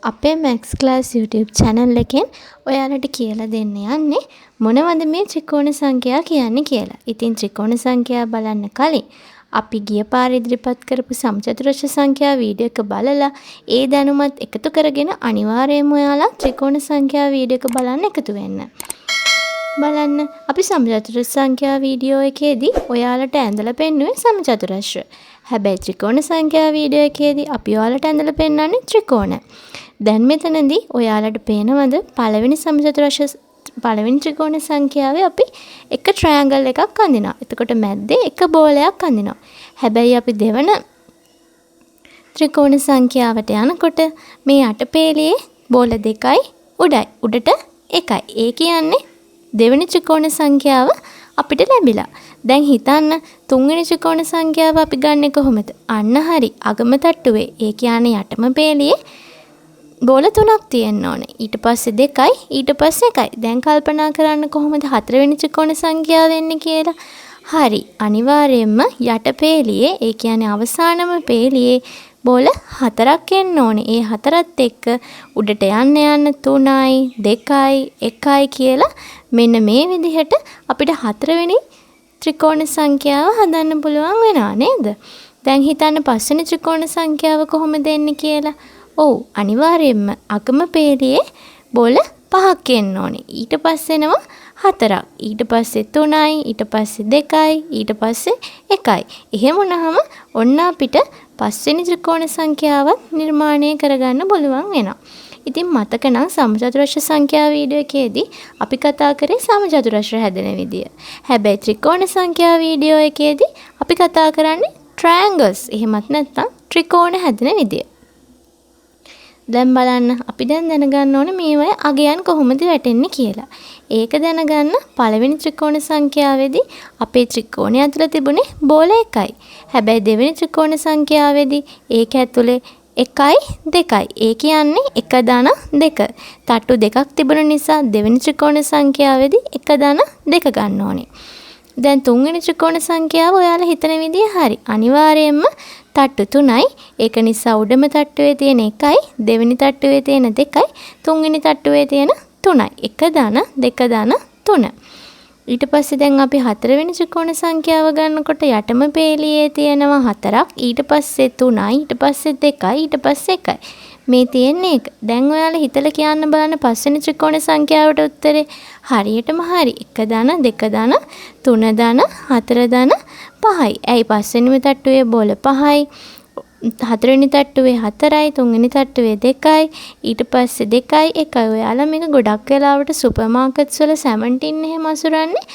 අපේ Max Class YouTube channel එකෙන් ඔයාලට කියලා දෙන්න යන්නේ මොනවද මේ ත්‍රිකෝණ සංඛ්‍යා කියන්නේ කියලා. ඉතින් ත්‍රිකෝණ සංඛ්‍යා බලන්න කලින් අපි ගිය පාර ඉදිරිපත් කරපු සමචතුරස්‍ර සංඛ්‍යා වීඩියෝ එක බලලා ඒ දැනුමත් එකතු කරගෙන අනිවාර්යයෙන්ම ඔයාලා ත්‍රිකෝණ සංඛ්‍යා වීඩියෝ එක බලන්න එකතු වෙන්න. බලන්න අපි සමචතුරස්‍ර සංඛ්‍යා වීඩියෝ එකේදී ඔයාලට ඇඳලා පෙන්නුවේ සමචතුරස්‍ර. හැබැයි ත්‍රිකෝණ සංඛ්‍යා වීඩියෝ එකේදී අපි ඔයාලට ඇඳලා පෙන්වන්නේ ත්‍රිකෝණ. දැන් මෙතනදී ඔයාලට පේනවද පළවෙනි සමචතුරස්‍ර පළවෙනි ත්‍රිකෝණ සංඛ්‍යාවේ අපි එක ට්‍රයැන්ගල් එකක් අඳිනවා. එතකොට මැද්දේ එක බෝලයක් අඳිනවා. හැබැයි අපි දෙවන ත්‍රිකෝණ සංඛ්‍යාවට යනකොට මේ අටපේලියේ බෝල දෙකයි උඩයි. උඩට එකයි. ඒ කියන්නේ දෙවෙනි ත්‍රිකෝණ සංඛ්‍යාව අපිට ලැබිලා. දැන් හිතන්න තුන්වෙනි ත්‍රිකෝණ සංඛ්‍යාව අපි ගන්නෙ කොහොමද? අන්න හරි. අගම තට්ටුවේ. ඒ කියන්නේ යටම පේලියේ බෝල තුනක් තියෙන්න ඕනේ. ඊට පස්සේ දෙකයි, ඊට පස්සේ එකයි. දැන් කල්පනා කරන්න කොහොමද හතරවෙනි ත්‍රිකෝණ සංඛ්‍යාව වෙන්නේ කියලා. හරි. අනිවාර්යයෙන්ම යට පේලියේ, ඒ කියන්නේ අවසානම පේලියේ බෝල හතරක් එන්න ඕනේ. ඒ හතරත් එක්ක උඩට යන්න 3යි, 2යි, 1යි කියලා මෙන්න මේ විදිහට අපිට හතරවෙනි ත්‍රිකෝණ සංඛ්‍යාව හදන්න පුළුවන් වෙනවා නේද? දැන් හිතන්න පස්වෙනි ත්‍රිකෝණ සංඛ්‍යාව කොහොමද එන්නේ කියලා. ඔව් අනිවාර්යයෙන්ම අගම පේලියේ බෝල 5ක් එන්න ඕනේ. ඊට පස්සේ එනවා 4ක්. ඊට පස්සේ 3යි, ඊට පස්සේ 2යි, ඊට පස්සේ 1යි. එහෙම වුණාම ඔන්න අපිට පස්වෙනි ත්‍රිකෝණ සංඛ්‍යාවත් නිර්මාණය කරගන්න පුළුවන් වෙනවා. ඉතින් මතක නම් සමචතුරස්‍ර සංඛ්‍යා වීඩියෝ එකේදී අපි කතා කරේ සමචතුරස්‍ර හැදෙන විදිය. හැබැයි ත්‍රිකෝණ සංඛ්‍යා වීඩියෝ එකේදී අපි කතා කරන්නේ ට්‍රයැන්ගල්ස්. එහෙමත් නැත්නම් ත්‍රිකෝණ හැදෙන විදිය. දැන් බලන්න අපි දැන් දැනගන්න ඕනේ මේවයි අගයන් කොහොමද වැටෙන්නේ කියලා. ඒක දැනගන්න පළවෙනි ත්‍රිකෝණ සංඛ්‍යාවේදී අපේ ත්‍රිකෝණය ඇතුළේ තිබුණේ බෝල එකයි. හැබැයි දෙවෙනි ත්‍රිකෝණ සංඛ්‍යාවේදී ඒක ඇතුළේ 1යි 2යි. ඒ කියන්නේ 1 ධන 2. තට්ටු දෙකක් තිබුණ නිසා දෙවෙනි ත්‍රිකෝණ සංඛ්‍යාවේදී 1 ධන 2 ගන්න ඕනේ. දැන් තුන්වෙනි ත්‍රිකෝණ සංඛ්‍යාව ඔයාලා හිතන විදිය හරි. අනිවාර්යයෙන්ම තට්ටු 3යි. ඒක නිසා උඩම තට්ටුවේ තියෙන 1යි, දෙවෙනි තට්ටුවේ තියෙන 2යි, තුන්වෙනි තට්ටුවේ තියෙන 3යි. 1 ධන 2 ධන 3. ඊට පස්සේ දැන් අපි හතරවෙනි ත්‍රිකෝණ සංඛ්‍යාව ගන්නකොට යටම පේලියේ තියෙනවා 4ක්, ඊට පස්සේ 3යි, ඊට පස්සේ 2යි, ඊට පස්සේ 1යි. මේ තියෙන්නේ එක. දැන් ඔයාලා හිතලා කියන්න බලන්න පස්වෙනි ත්‍රිකෝණ සංඛ්‍යාවට උත්තරේ හරියටම හරි. 1 ධන 2 ධන 3 ධන 4 ධන 5යි. ඇයි පස්වෙනිම තට්ටුවේ බෝල 5යි. හතරවෙනි තට්ටුවේ 4යි, තුන්වෙනි තට්ටුවේ 2යි, ඊට පස්සේ 2යි 1යි. ඔයාලා මේක ගොඩක් වෙලාවට සුපර් මාකට්ස් වල සැමන් ටින් එහෙම අසුරන්නේ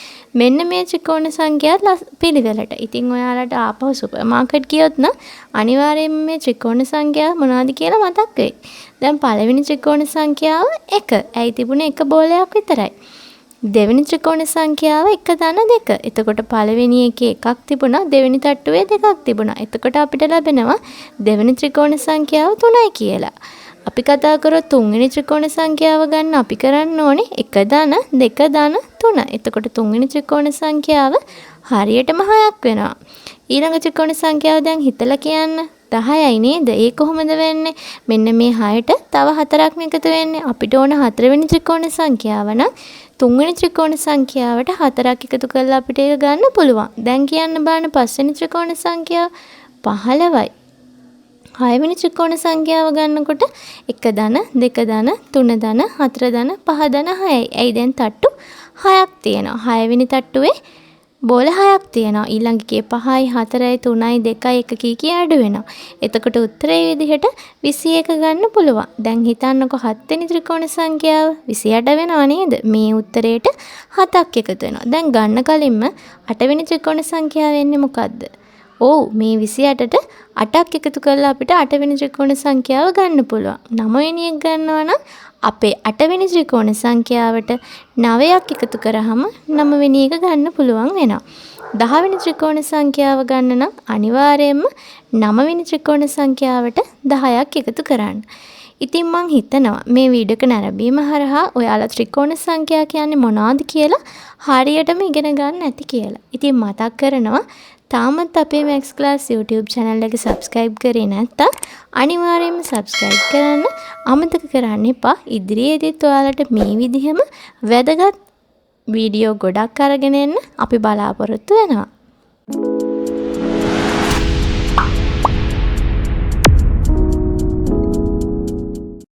මෙන්න මේ ත්‍රිකෝණ සංඛ්‍යා පිළිවෙලට. ඉතින් ඔයාලට ආපහු සුපර් මාකට් ගියොත් නම් අනිවාර්යයෙන්ම මේ ත්‍රිකෝණ සංඛ්‍යාව මොනවද කියලා මතක් වෙයි. දැන් පළවෙනි ත්‍රිකෝණ සංඛ්‍යාව 1. ඇයි තිබුණේ එක බෝලයක් විතරයි. දෙවෙනි ත්‍රිකෝණ සංඛ්‍යාව 1 ධන 2. එතකොට පළවෙනි එකේ එකක් තිබුණා, දෙවෙනි තට්ටුවේ දෙකක් තිබුණා. එතකොට අපිට ලැබෙනවා දෙවෙනි ත්‍රිකෝණ සංඛ්‍යාව 3යි කියලා. අපි කතා කරොත් තුන්වෙනි ත්‍රිකෝණ සංඛ්‍යාව ගන්න අපි කරන්න ඕනේ 1 ධන 2 ධන 3. එතකොට තුන්වෙනි ත්‍රිකෝණ සංඛ්‍යාව හරියටම 6ක් වෙනවා. ඊළඟ ත්‍රිකෝණ සංඛ්‍යාව දැන් හිතලා කියන්න 10යි නේද? ඒ කොහොමද වෙන්නේ? මෙන්න මේ 6ට තව 4ක් එකතු වෙන්නේ. අපිට ඕන හතරවෙනි ත්‍රිකෝණ සංඛ්‍යාව නම් තුන්වෙනි ත්‍රිකෝණ සංඛ්‍යාවට 4ක් එකතු කරලා අපිට ඒක ගන්න පුළුවන්. දැන් කියන්න බලන්න පස්වෙනි ත්‍රිකෝණ සංඛ්‍යාව 15යි. හයවෙනි ත්‍රිකෝණ සංඛ්‍යාව ගන්නකොට 1 ධන 2 ධන 3 ධන 4 ධන 5 ධන 6යි. ඇයි දැන් තට්ටු 6ක් තියෙනවා. හයවෙනි තට්ටුවේ බෝල 6ක් තියෙනවා. ඊළඟ එකේ 5යි 4යි 3යි 2යි 1 කී අඩු වෙනවා. එතකොට උත්තරේ විදිහට 21 ගන්න පුළුවන්. දැන් හිතන්නකො 7 වෙනි ත්‍රිකෝණ සංඛ්‍යාව 28 වෙනවා නේද? මේ උත්තරේට 7ක් එකතු වෙනවා. දැන් ගන්න කලින්ම 8 වෙනි ත්‍රිකෝණ සංඛ්‍යාව වෙන්නේ මොකද්ද? ඔව් මේ 28ට 8ක් එකතු කරලා අපිට 8 වෙනි ත්‍රිකෝණ සංඛ්‍යාව ගන්න පුළුවන්. 9 වෙනි එක ගන්නවා නම් අපේ 8 වෙනි ත්‍රිකෝණ සංඛ්‍යාවට 9ක් එකතු කරාම 9 වෙනි එක ගන්න පුළුවන් වෙනවා. 10 වෙනි ත්‍රිකෝණ සංඛ්‍යාව ගන්න නම් අනිවාර්යයෙන්ම 9 වෙනි ත්‍රිකෝණ සංඛ්‍යාවට 10ක් එකතු කරන්න. ඉතින් මං හිතනවා මේ වීඩියෝ එක නැරඹීම හරහා ඔයාලා ත්‍රිකෝණ සංඛ්‍යා කියන්නේ මොනවද කියලා හරියටම ඉගෙන ගන්න ඇති කියලා. ඉතින් මතක් කරනවා තාමත් අපේ Max Class YouTube channel එක subscribe කරේ නැත්නම් අනිවාර්යයෙන්ම subscribe කරන්න අමතක කරන්න එපා. ඉදිරියේදීත් ඔයාලට මේ විදිහම වැදගත් වීඩියෝ ගොඩක් අරගෙන එන්න අපි බලාපොරොත්තු වෙනවා.